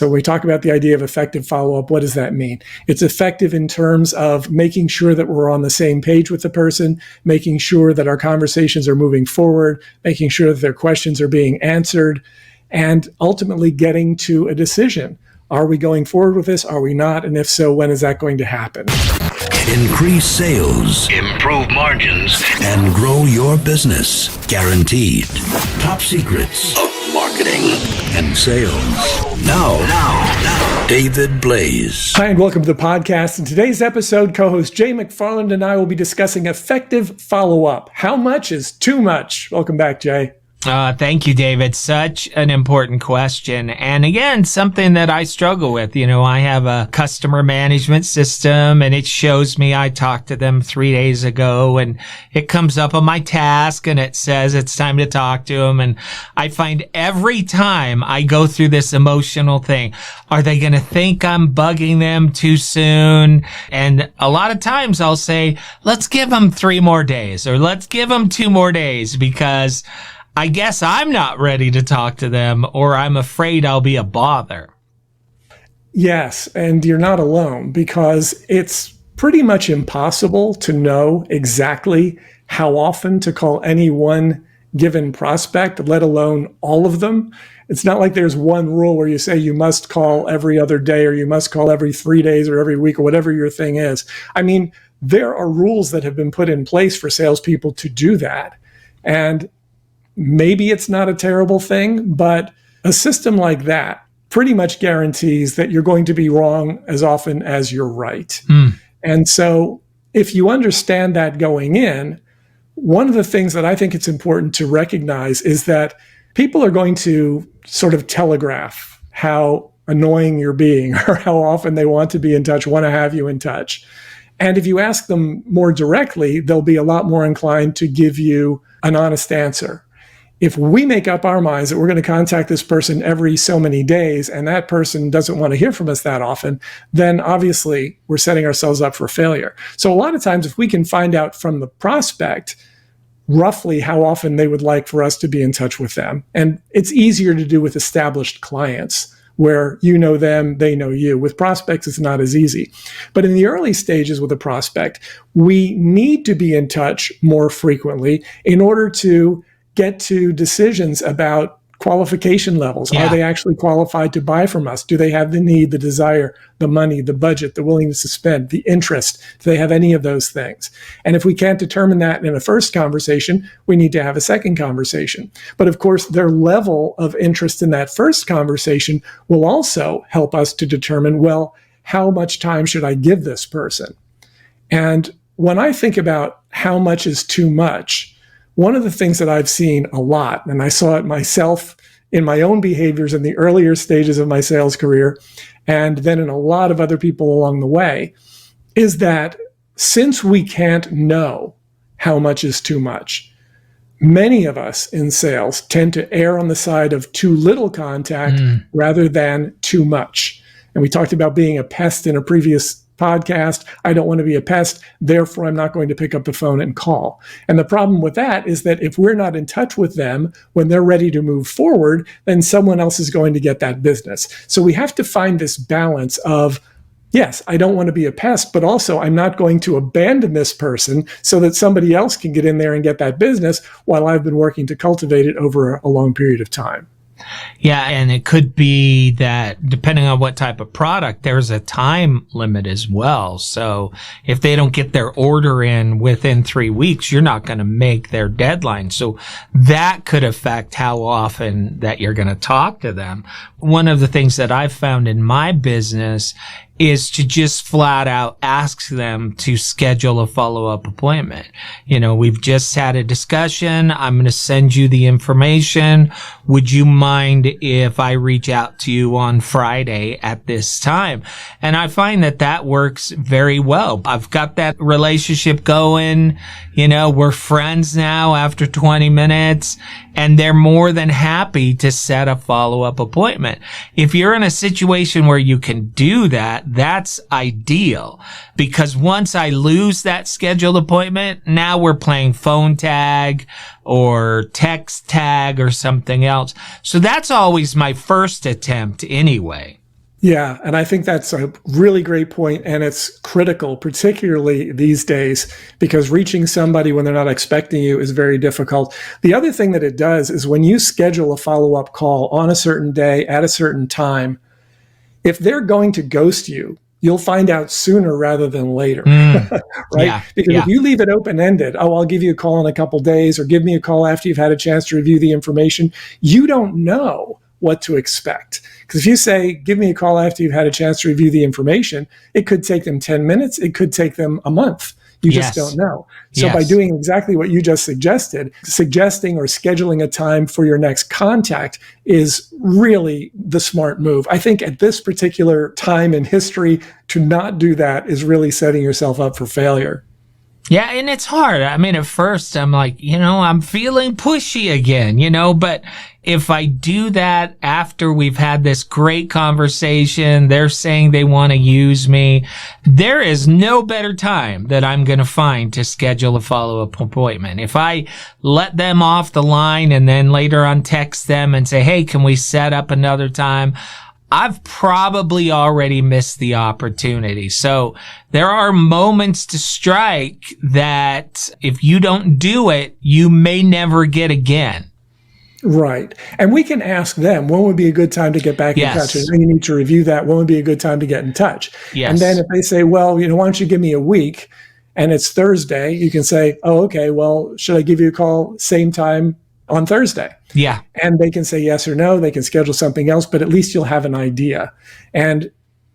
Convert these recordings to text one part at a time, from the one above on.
So we talk about the idea of effective follow-up. What does that mean? It's effective in terms of making sure that we're on the same page with the person, making sure that our conversations are moving forward, making sure that their questions are being answered, and ultimately getting to a decision. Are we going forward with this? Are we not? And if so, when is that going to happen? Increase sales, improve margins, and grow your business. Guaranteed. Top secrets of marketing and sales. Now, David Blaise. Hi, and welcome to the podcast. In today's episode, co-host Jay McFarland and I will be discussing effective follow-up. How much is too much? Welcome back, Jay. Thank you, David. Such an important question. And again, something that I struggle with. I have a customer management system and it shows me I talked to them 3 days ago and it comes up on my task and it says it's time to talk to them. And I find every time I go through this emotional thing, are they going to think I'm bugging them too soon? And a lot of times I'll say, let's give them 3 more days or let's give them 2 more days because I guess I'm not ready to talk to them or I'm afraid I'll be a bother. Yes, and you're not alone because it's pretty much impossible to know exactly how often to call any one given prospect, let alone all of them. It's not like there's one rule where you say you must call every other day or you must call every 3 days or every week or whatever your thing is. I mean, there are rules that have been put in place for salespeople to do that. And maybe it's not a terrible thing, but a system like that pretty much guarantees that you're going to be wrong as often as you're right. And so if you understand that going in, one of the things that I think it's important to recognize is that people are going to sort of telegraph how annoying you're being or how often they want to be in touch, want to have you in touch. And if you ask them more directly, they'll be a lot more inclined to give you an honest answer. If we make up our minds that we're going to contact this person every so many days and that person doesn't want to hear from us that often, then obviously we're setting ourselves up for failure. So a lot of times if we can find out from the prospect roughly how often they would like for us to be in touch with them, and it's easier to do with established clients where you know them, they know you. With prospects, it's not as easy. But in the early stages with a prospect, we need to be in touch more frequently in order to get to decisions about qualification levels. Yeah. Are they actually qualified to buy from us? Do they have the need, the desire, the money, the budget, the willingness to spend, the interest? Do they have any of those things? And if we can't determine that in a first conversation, we need to have a second conversation. But of course, their level of interest in that first conversation will also help us to determine, well, how much time should I give this person? And when I think about how much is too much, one of the things that I've seen a lot, and I saw it myself in my own behaviors in the earlier stages of my sales career, and then in a lot of other people along the way, is that since we can't know how much is too much, many of us in sales tend to err on the side of too little contact rather than too much. And we talked about being a pest in a previous podcast. I don't want to be a pest, therefore I'm not going to pick up the phone and call. And the problem with that is that if we're not in touch with them when they're ready to move forward, then someone else is going to get that business. So we have to find this balance of, yes, I don't want to be a pest, but also I'm not going to abandon this person so that somebody else can get in there and get that business while I've been working to cultivate it over a long period of time. Yeah, and it could be that depending on what type of product, there's a time limit as well. So if they don't get their order in within 3 weeks, you're not going to make their deadline. So that could affect how often that you're going to talk to them. One of the things that I've found in my business is to just flat out ask them to schedule a follow-up appointment. We've just had a discussion. I'm going to send you the information. Would you mind if I reach out to you on Friday at this time? And I find that that works very well. I've got that relationship going. We're friends now after 20 minutes, and they're more than happy to set a follow-up appointment. If you're in a situation where you can do that, that's ideal, because once I lose that scheduled appointment, now we're playing phone tag or text tag or something else. So that's always my first attempt anyway. Yeah, and I think that's a really great point, and it's critical, particularly these days, because reaching somebody when they're not expecting you is very difficult. The other thing that it does is when you schedule a follow-up call on a certain day at a certain time, if they're going to ghost you, you'll find out sooner rather than later, right? Yeah. Because Yeah. if you leave it open-ended, oh, I'll give you a call in a couple days, or give me a call after you've had a chance to review the information, you don't know what to expect. Because if you say, give me a call after you've had a chance to review the information, it could take them 10 minutes, it could take them a month. You just Yes. don't know. So by Yes. doing exactly what you just suggested, suggesting or scheduling a time for your next contact is really the smart move. I think at this particular time in history, to not do that is really setting yourself up for failure. Yeah, and it's hard. I mean, at first I'm like, I'm feeling pushy again, but if I do that after we've had this great conversation, they're saying they want to use me, there is no better time that I'm going to find to schedule a follow-up appointment. If I let them off the line and then later on text them and say, hey, can we set up another time? I've probably already missed the opportunity. So there are moments to strike that if you don't do it, you may never get again. Right. And we can ask them, when would be a good time to get back in touch? And then you need to review that. When would be a good time to get in touch? Yes. And then if they say, well, why don't you give me a week? And it's Thursday, you can say, oh, okay, well, should I give you a call same time on Thursday? Yeah. And they can say yes or no. They can schedule something else, but at least you'll have an idea. And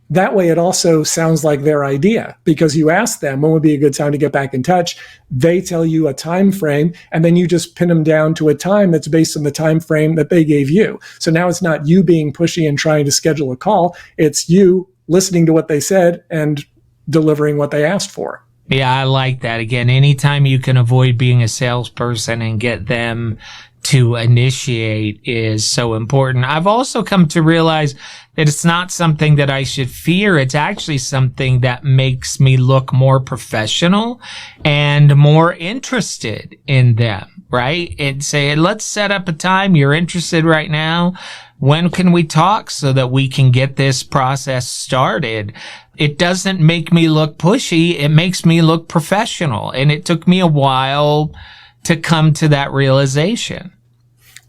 that way it also sounds like their idea, because you ask them when would be a good time to get back in touch. They tell you a time frame, and then you just pin them down to a time that's based on the time frame that they gave you. So now it's not you being pushy and trying to schedule a call. It's you listening to what they said and delivering what they asked for. Yeah, I like that. Again, anytime you can avoid being a salesperson and get them to initiate is so important. I've also come to realize that it's not something that I should fear. It's actually something that makes me look more professional and more interested in them, right? And say, let's set up a time. You're interested right now. When can we talk so that we can get this process started? It doesn't make me look pushy. It makes me look professional. And it took me a while to come to that realization.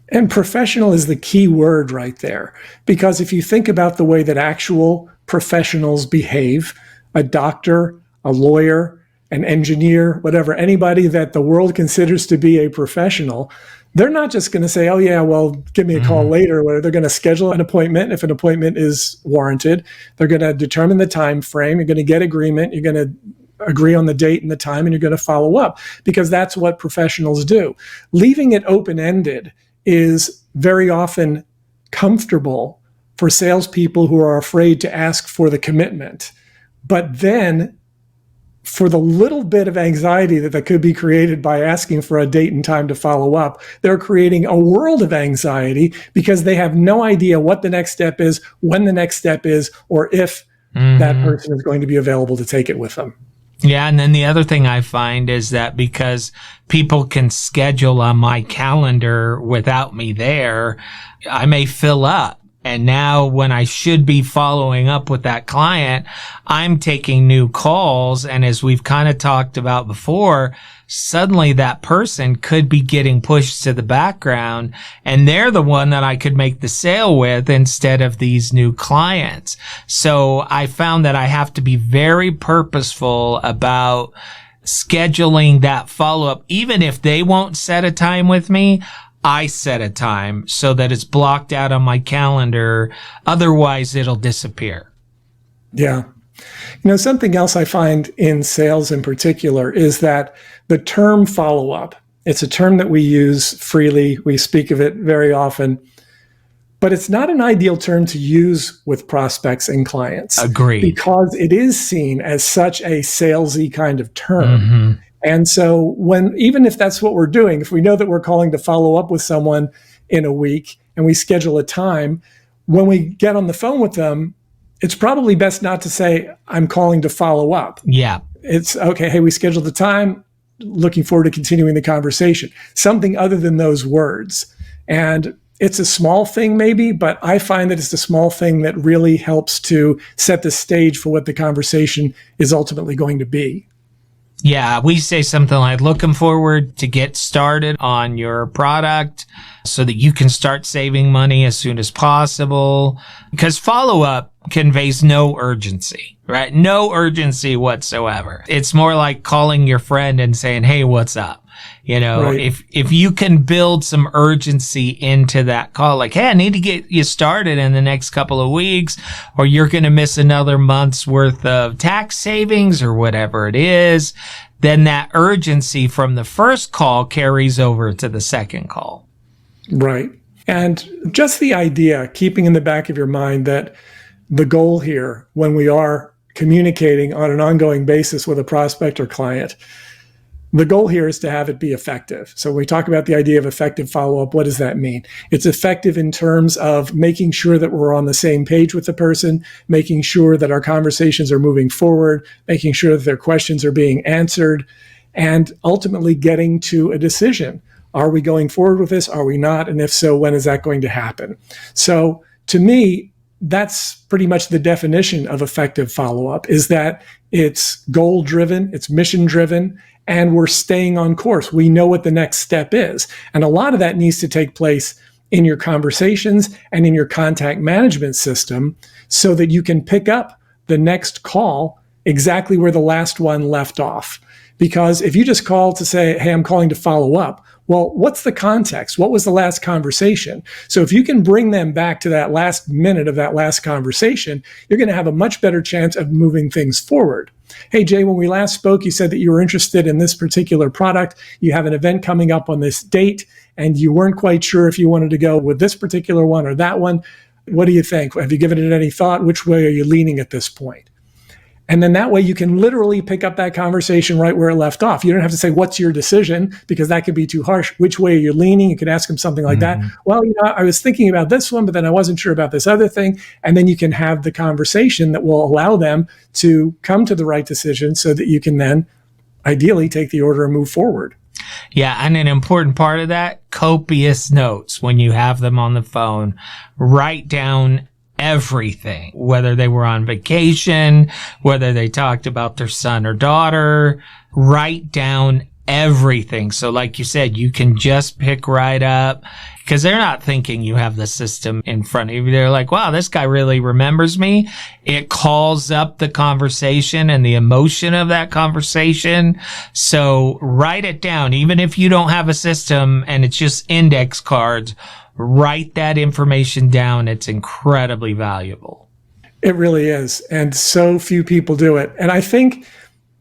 And professional is the key word right there. Because if you think about the way that actual professionals behave, a doctor, a lawyer, an engineer, whatever, anybody that the world considers to be a professional, they're not just going to say, oh, yeah, well, give me a call later. Where they're going to schedule an appointment. If an appointment is warranted, they're going to determine the time frame. You're going to get agreement. You're going to agree on the date and the time, and you're going to follow up, because that's what professionals do. Leaving it open-ended is very often comfortable for salespeople who are afraid to ask for the commitment. But then for the little bit of anxiety that could be created by asking for a date and time to follow up, they're creating a world of anxiety because they have no idea what the next step is, when the next step is, or if that person is going to be available to take it with them. Yeah, and then the other thing I find is that because people can schedule on my calendar without me there, I may fill up. And now when I should be following up with that client, I'm taking new calls. And as we've kind of talked about before, suddenly that person could be getting pushed to the background, and they're the one that I could make the sale with instead of these new clients. So I found that I have to be very purposeful about scheduling that follow-up. Even if they won't set a time with me, I set a time so that it's blocked out on my calendar. Otherwise, it'll disappear. Yeah. Something else I find in sales in particular is that the term follow-up, it's a term that we use freely. We speak of it very often, but it's not an ideal term to use with prospects and clients. Agreed. Because it is seen as such a salesy kind of term. And so even if that's what we're doing, if we know that we're calling to follow up with someone in a week and we schedule a time, when we get on the phone with them, it's probably best not to say, I'm calling to follow up. Yeah. It's okay. Hey, we scheduled the time. Looking forward to continuing the conversation. Something other than those words. And it's a small thing maybe, but I find that it's the small thing that really helps to set the stage for what the conversation is ultimately going to be. Yeah, we say something like looking forward to get started on your product so that you can start saving money as soon as possible. Because follow-up conveys no urgency, right? No urgency whatsoever. It's more like calling your friend and saying, hey, what's up? You know, Right. if you can build some urgency into that call, like, hey, I need to get you started in the next couple of weeks, or you're going to miss another month's worth of tax savings or whatever it is, then that urgency from the first call carries over to the second call. Right. And just the idea, keeping in the back of your mind that the goal here, when we are communicating on an ongoing basis with a prospect or client, the goal here is to have it be effective. So when we talk about the idea of effective follow-up, what does that mean? It's effective in terms of making sure that we're on the same page with the person, making sure that our conversations are moving forward, making sure that their questions are being answered, and ultimately getting to a decision. Are we going forward with this? Are we not? And if so, when is that going to happen? So to me, that's pretty much the definition of effective follow-up, is that it's goal-driven, it's mission-driven, and we're staying on course. We know what the next step is. And a lot of that needs to take place in your conversations and in your contact management system so that you can pick up the next call exactly where the last one left off. Because if you just call to say, hey, I'm calling to follow up, well, what's the context? What was the last conversation? So if you can bring them back to that last minute of that last conversation, you're going to have a much better chance of moving things forward. Hey, Jay, when we last spoke, you said that you were interested in this particular product. You have an event coming up on this date, and you weren't quite sure if you wanted to go with this particular one or that one. What do you think? Have you given it any thought? Which way are you leaning at this point? And then that way you can literally pick up that conversation right where it left off. You don't have to say, what's your decision? Because that could be too harsh. Which way are you leaning? You could ask them something like that. Well, I was thinking about this one, but then I wasn't sure about this other thing. And then you can have the conversation that will allow them to come to the right decision so that you can then ideally take the order and move forward. Yeah, and an important part of that, copious notes when you have them on the phone. Write down everything, whether they were on vacation, whether they talked about their son or daughter. Write down everything. So like you said, you can just pick right up, because they're not thinking you have the system in front of you. They're like, wow, this guy really remembers me. It calls up the conversation and the emotion of that conversation. So write it down. Even if you don't have a system and it's just index cards, write that information down. It's incredibly valuable. It really is. And so few people do it. And I think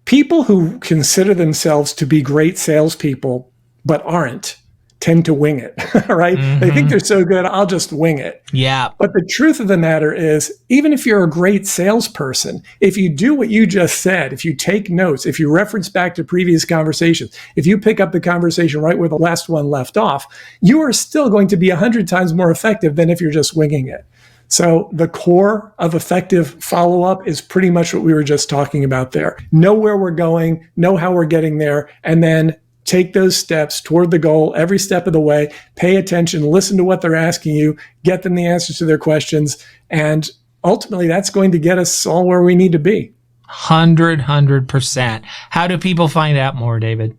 people who consider themselves to be great salespeople but aren't tend to wing it, right? They think they're so good, I'll just wing it. Yeah. But the truth of the matter is, even if you're a great salesperson, if you do what you just said, if you take notes, if you reference back to previous conversations, if you pick up the conversation right where the last one left off, you are still going to be 100 times more effective than if you're just winging it. So the core of effective follow-up is pretty much what we were just talking about there. Know where we're going, know how we're getting there, and then take those steps toward the goal every step of the way. Pay attention, listen to what they're asking you, get them the answers to their questions, and ultimately that's going to get us all where we need to be. 100%. How do people find out more, David?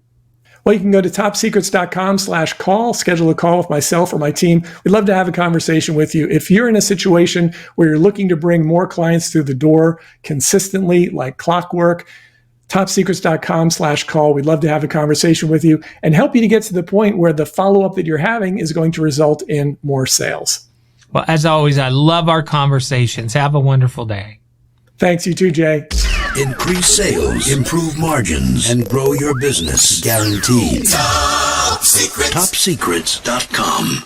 Well, you can go to topsecrets.com/call, schedule a call with myself or my team. We'd love to have a conversation with you. If you're in a situation where you're looking to bring more clients through the door consistently, like clockwork, topsecrets.com/call. We'd love to have a conversation with you and help you to get to the point where the follow-up that you're having is going to result in more sales. Well, as always, I love our conversations. Have a wonderful day. Thanks, you too, Jay. Increase sales, improve margins, and grow your business. Guaranteed. Top Secrets. TopSecrets.com.